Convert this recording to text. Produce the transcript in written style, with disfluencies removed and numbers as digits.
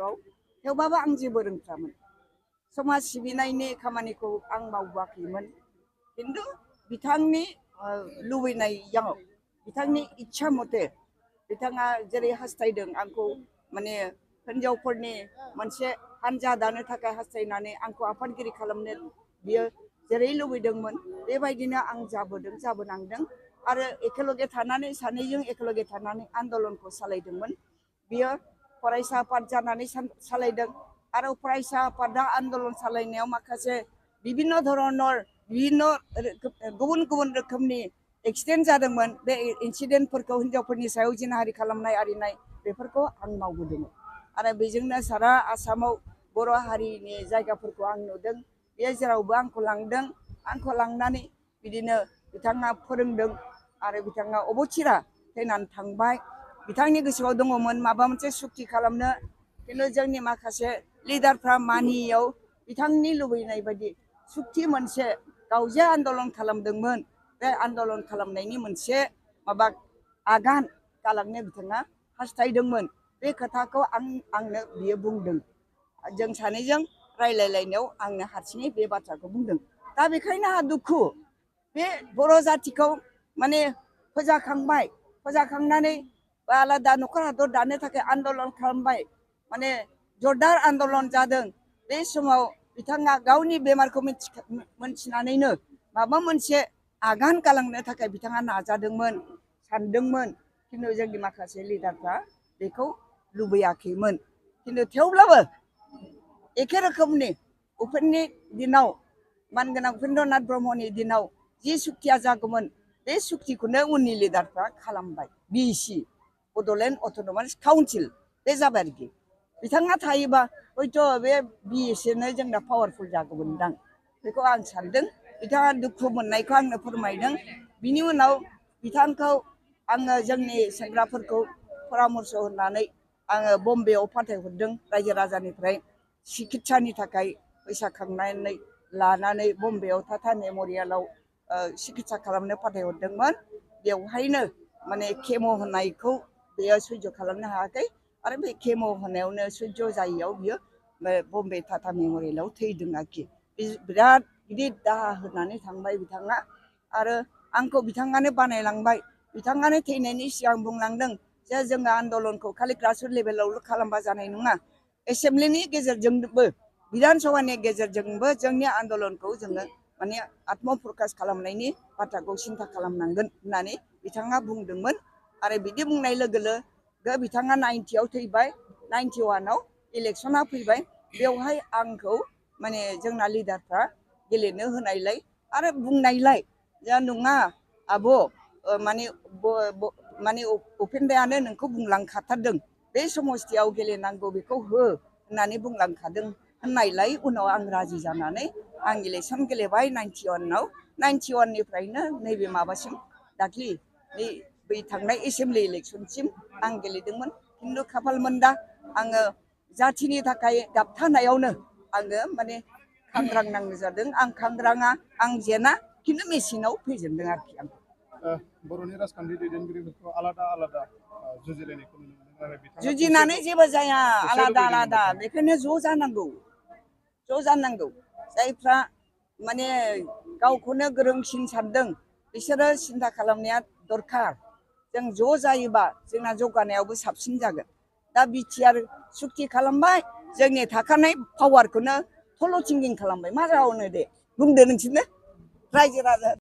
खस्थ'आव थेवबाबो आं जेबो रोंथ्रामोन समाज सिबिनायनि खामानिखौ आं मावबोआखैमोन खिन्थु बिथांनि लुबैनायाव बिथांनि इच्छा मथे बिथाङा जेरै हास्थायदों आंखौ माने हिनजावफोरनि मोनसे हानजा दानो थाखाय हास्थायनानै आंखौ आफादगिरि खालामनो बियो जेरै लुबैदोंमोन बेबायदिनो आं जाबोनांदों आरो एखेलगे थानानै सानैजों एखेलगे थानानै आन्दलनखौ सालायदोंमोन बियो फरायसा आफाद जानानै सालायदों आरो फरायसा आफादा आन्दलन सालायनायाव माखासे बिभिन्न धरनर गुबुन गुबुन रोखोमनि एक्सिडेन्ट जादोंमोन बे इन्सिडेन्टफोरखौ हिनजावफोरनि सायाव जिनाहारि खालामनाय आरिनाय बेफोरखौ आं मावबोदोंमोन आरो बेजोंनो सारा आसामाव बर' हारिनि जायगाफोरखौ आं नुदों बे जेरावबो आंखौ लांनानै बिदिनो बिथाङा फोरोंदों आरो बिथाङा अबथिरा थैनानै थांबाय बिथांनि गोसोआव दङमोन माबा मोनसे सुक्ति खालामनो खिन्थु जोंनि माखासे लिडारफ्रा मानियैयाव बिथांनि लुबैनाय बायदि सुक्ति मोनसे गाव जे आन्दलन खालामदोंमोन बे आन्दलन खालामनायनि मोनसे माबा आगान गालांनो बिथाङा हास्थायदोंमोन बे खोथाखौ आंनो बियो बुंदों जों सानैजों रायलायलायनायाव आंनो हारसिङै बे बाथ्राखौ बुंदों दा बेखायनो आंहा दुखु बे बर' जातिखौ माने फोजाखांनानै आलादा न'खर हादर दानो थाखाय आन्दलन खालामबाय माने जरदार आन्दलन जादों बे समाव बिथाङा गावनि बेमारखौ मोनथिनानैनो माबा मोनसे आगान गालांनो थाखाय बिथाङा नाजादोंमोन सानदोंमोन खिन्थु जोंनि माखासे लिडारफ्रा बेखौ लुबैयाखैमोन खिन्थु थेवब्लाबो एखे रोखोमनि उपेननि दिनाव मानगोनां उपेन्द्रनाथ ब्रह्मनि दिनाव जि सुक्तिया जागौमोन बे सुक्तिखौनो उननि लिडारफ्रा खालामबाय बिसि बड'लेण्ड अट'नमास काउन्सिल बे जाबाय आरोखि बिथाङा थायोबा हयथ' बे बिएसएनो जोंना पावारफुल जागौमोनदां बेखौ आं सानदों बिथाङा दुखु मोननायखौ आंनो फोरमायदों बिनि उनाव बिथांखौ आङो जोंनि सेंग्राफोरखौ परामर्श होनानै आङो बम्बेआव फाथायहरदों रायजो राजानिफ्राय सिकित्सानि थाखाय फैसा खांनानै लानानै बम्बेआव टाटा मेमरियेलाव सिकित्सा खालामनो फाथायहरदोंमोन बेवहायनो माने केम' होनायखौ बेयो सैज' खालामनो हायाखै आरो बे केम' होनायावनो सैज' जायैयाव बियो बम्बे टाटा मेमरियेलाव थैदों आरोखि बिराद गिदिर दाहा होनानै थांबाय बिथाङा आरो आंखौ बिथाङानो बानायलांबाय बिथाङानो थैनायनि सिगां बुंलांदों जे जोङो आन्दलनखौ खालि ग्रासरुट लेभेलावल' खालामबा जानाय नङा एसेम्ब्लिनि गेजेरजोंबो बिधान सभानि गेजेरजोंबो जोंनि आन्दलनखौ जोङो माने आत्म प्रकाश खालामनायनि बाथ्राखौ सिन्था खालामनांगोन होननानै बिथाङा बुंदोंमोन आरो बिदि बुंनाय लोगो लोगो बिथाङा 90आव थैबाय 91आव इलेक्सना फैबाय बेवहाय आंखौ माने जोंना लिडारफ्रा गेलेनो होनायलाय आरो बुंनायलाय जा नङा आब' माने उपेन्द्रयानो नोंखौ बुंलांखाथारदों बे समस्थियाव गेलेनांगौ बेखौ हो होननानै बुंलांखादों होननायलाय उनाव आं राजि जानानै आं इलेक्सन गेलेबाय 91आव 91निफ्रायनो नैबे माबासिम दाख्लि बै थांनाय एसेम्ब्लि इलेक्सनसिम आं गेलेदोंमोन खिन्थु खाफाल मोनदा आङो जाथिनि थाखाय गाबथानायावनो आङो माने खांग्रां नांनो जादों आं खांग्राङा आं जेना खिन्थु मेसिनाव फेजेनदों आरोखि आं बर'नि राजखान्थि दैदेनगिरिफोरखौ आलादा आलादा जुजिलायनायखौ नुनो मोनदों आरो बिथाङा जुजिनानै जेबो जाया आलादा बेखायनो ज' जानांगौ जायफ्रा माने गावखौनो गोरोंसिन सानदों बिसोरो सिन्था खालामनाया दरखार जों ज' जायोबा जोंना जौगानायावबो साबसिन जागोन दा बिटिआर सुक्ति खालामबाय जोंनि थाखानाय पावारखौनो थल' थिंगिं खालामबाय मा जाबावनो दे बुंदो नोंसोरनो रायजो राजा